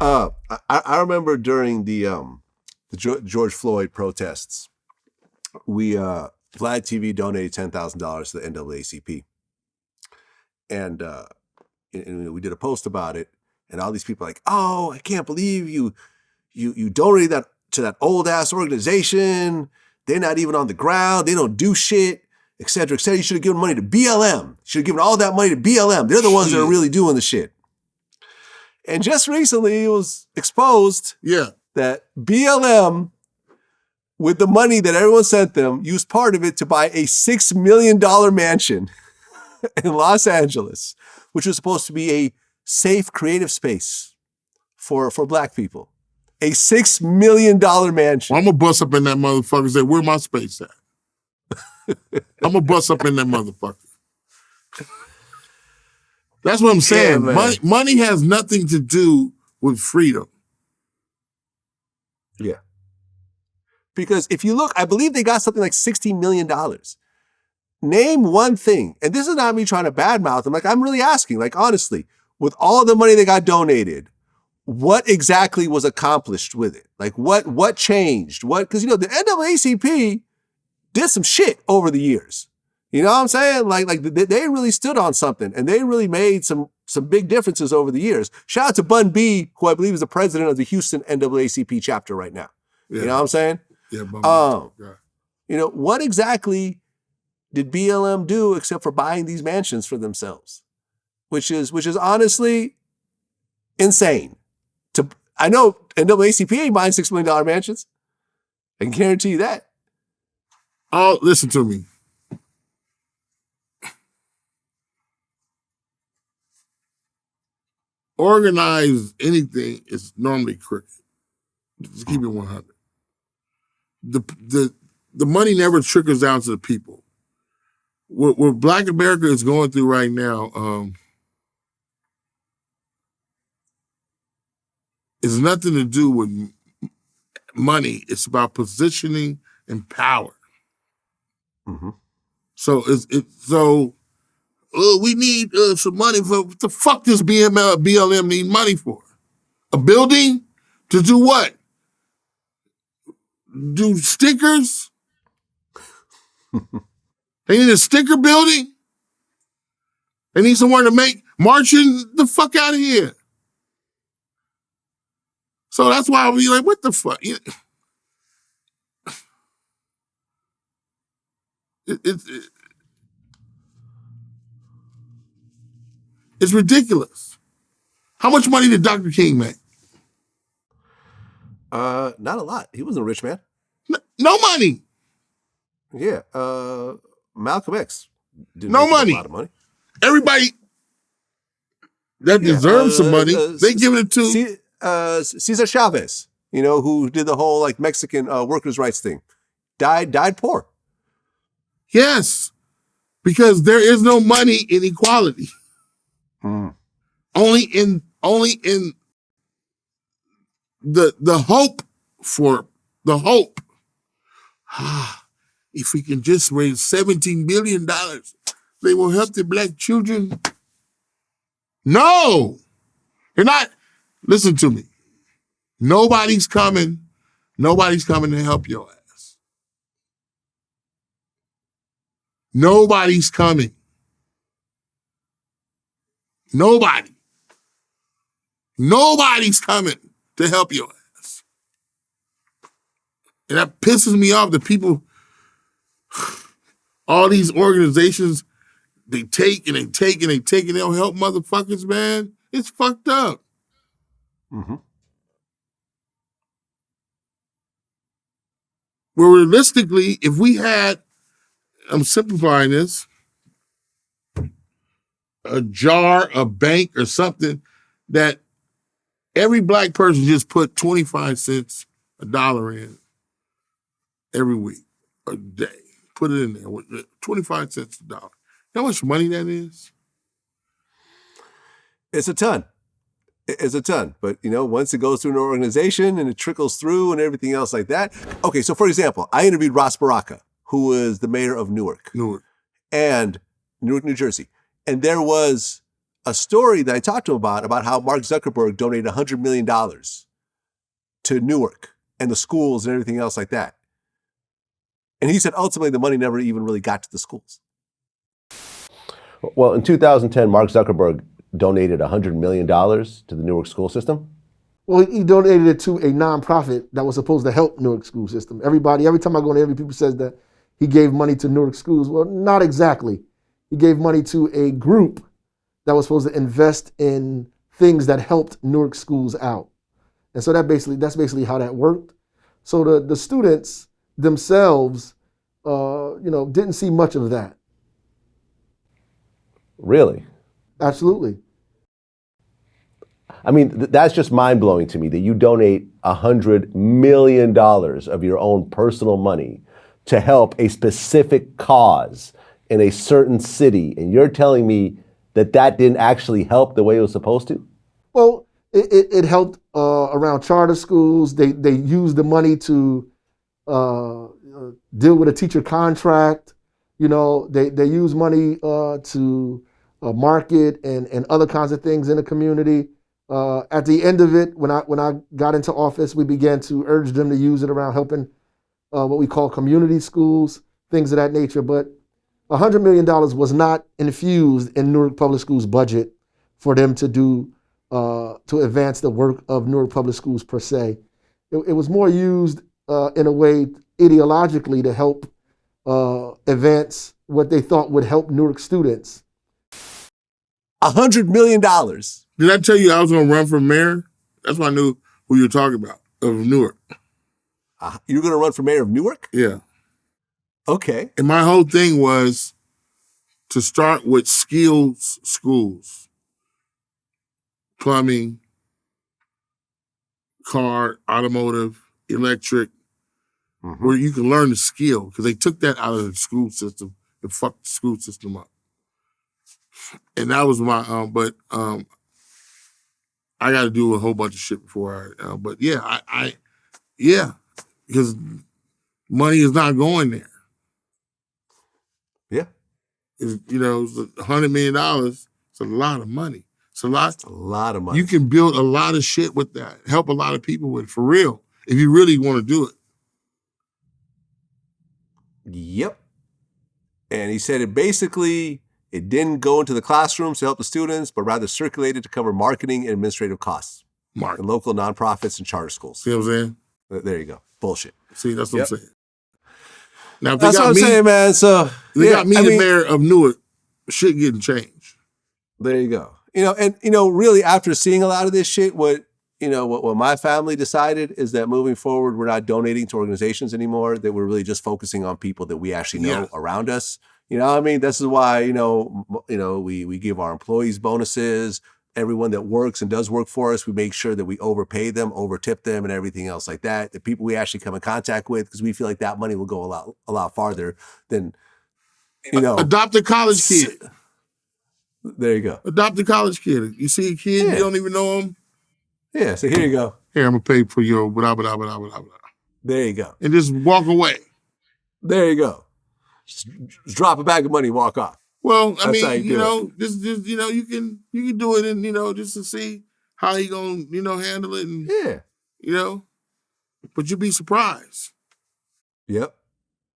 I remember during the George Floyd protests, Vlad TV donated $10,000 to the NAACP, and we did a post about it, and all these people are like, "Oh, I can't believe you donated that to that old ass organization. They're not even on the ground. They don't do shit, et cetera, et cetera. You should have given money to BLM. You should have given all that money to BLM. They're the ones that are really doing the shit." And just recently, it was exposed that BLM, with the money that everyone sent them, used part of it to buy a $6 million mansion in Los Angeles, which was supposed to be a safe, creative space for Black people. A $6 million mansion. Well, I'm going to bust up in that motherfucker and say, where my space at? I'm going to bust up in that motherfucker. That's what I'm saying. Yeah, money has nothing to do with freedom. Yeah. Because if you look, I believe they got something like $60 million. Name one thing, and this is not me trying to badmouth them, like I'm really asking, like honestly, with all the money they got donated, what exactly was accomplished with it? Like what changed? Because the NAACP did some shit over the years. You know what I'm saying? Like they really stood on something, and they really made some big differences over the years. Shout out to Bun B, who I believe is the president of the Houston NAACP chapter right now. Yeah. You know what I'm saying? Yeah, Bun B. What exactly did BLM do except for buying these mansions for themselves? Which is honestly insane. I know NAACP ain't buying $6 million mansions. I can guarantee you that. Oh, listen to me. Organized anything is normally crooked. Just keep it 100. The money never trickles down to the people. What Black America is going through right now is nothing to do with money. It's about positioning and power. Mm-hmm. So we need some money for what the fuck does BLM need money for? A building? To do what? Do stickers? They need a sticker building? They need somewhere to make marching the fuck out of here. So that's why I'll be like, what the fuck? It's ridiculous. How much money did Dr. King make? Not a lot. He wasn't a rich man. No money. Yeah. Malcolm X didn't no make money. A lot of money. Everybody that deserves some money, they give it to Cesar Chavez, who did the whole like Mexican workers' rights thing. Died poor. Yes. Because there is no money in equality. Only in the hope for the hope. If we can just raise $17 billion, they will help the Black children. No, you're not. Listen to me. Nobody's coming. Nobody's coming to help your ass. Nobody's coming. Nobody's coming to help your ass. And that pisses me off that people, all these organizations, they take and they take and they take and they don't help motherfuckers, man. It's fucked up. Mm-hmm. Well, realistically, if we had, I'm simplifying this, a jar, a bank, or something that every Black person just put 25 cents, $1 in every week, a day. Put it in there with 25 cents $1. You know how much money that is? It's a ton. It's a ton. But, once it goes through an organization and it trickles through and everything else like that. Okay, so for example, I interviewed Ross Baraka, who was the mayor of Newark, New Jersey. And there was a story that I talked to him about how Mark Zuckerberg donated $100 million to Newark and the schools and everything else like that. And he said ultimately the money never even really got to the schools. Well, in 2010, Mark Zuckerberg donated $100 million to the Newark school system. Well, he donated it to a nonprofit that was supposed to help Newark school system. Every time I go to every people says that he gave money to Newark schools. Well, not exactly. He gave money to a group that was supposed to invest in things that helped Newark schools out. And so that's basically how that worked. So the students themselves, didn't see much of that. Really? Absolutely. I mean, that's just mind-blowing to me that you donate $100 million of your own personal money to help a specific cause in a certain city, and you're telling me that didn't actually help the way it was supposed to? Well, it helped around charter schools. They used the money to deal with a teacher contract. They use money to market and other kinds of things in the community. At the end of it, when I got into office, we began to urge them to use it around helping what we call community schools, things of that nature. But $100 million was not infused in Newark Public Schools' budget for them to do to advance the work of Newark Public Schools per se. It was more used in a way ideologically to help advance what they thought would help Newark students. $100 million. Did I tell you I was going to run for mayor? That's why I knew who you were talking about, of Newark. You were going to run for mayor of Newark? Yeah. Okay. And my whole thing was to start with skills schools. Plumbing, car, automotive, electric, where you can learn the skill, because they took that out of the school system and fucked the school system up. And that was my, I got to do a whole bunch of shit before but yeah, yeah, because money is not going there. Yeah. It's, $100 million, it's a lot of money. It's a lot of money. You can build a lot of shit with that, help a lot of people with it, for real, if you really want to do it. Yep. And he said it didn't go into the classrooms to help the students, but rather circulated to cover marketing and administrative costs. In local nonprofits and charter schools. See what I'm saying? There you go. Bullshit. See, that's what I'm saying. Now, if that's what I'm saying, man. So they got me the mayor of Newark, shit getting changed. There you go. Really after seeing a lot of this shit, what my family decided is that moving forward, we're not donating to organizations anymore, that we're really just focusing on people that we actually know around us. You know what I mean? This is why, we give our employees bonuses. Everyone that works and does work for us, we make sure that we overpay them, overtip them, and everything else like that. The people we actually come in contact with, because we feel like that money will go a lot farther than, Adopt a college kid. There you go. Adopt a college kid. You see a kid, you don't even know him. Yeah, so here you go. Here, I'm going to pay for your blah, blah, blah, blah, blah. There you go. And just walk away. There you go. Just drop a bag of money, walk off. Well, I mean, just you can do it, and just to see how he gonna handle it, and but you'd be surprised. Yep.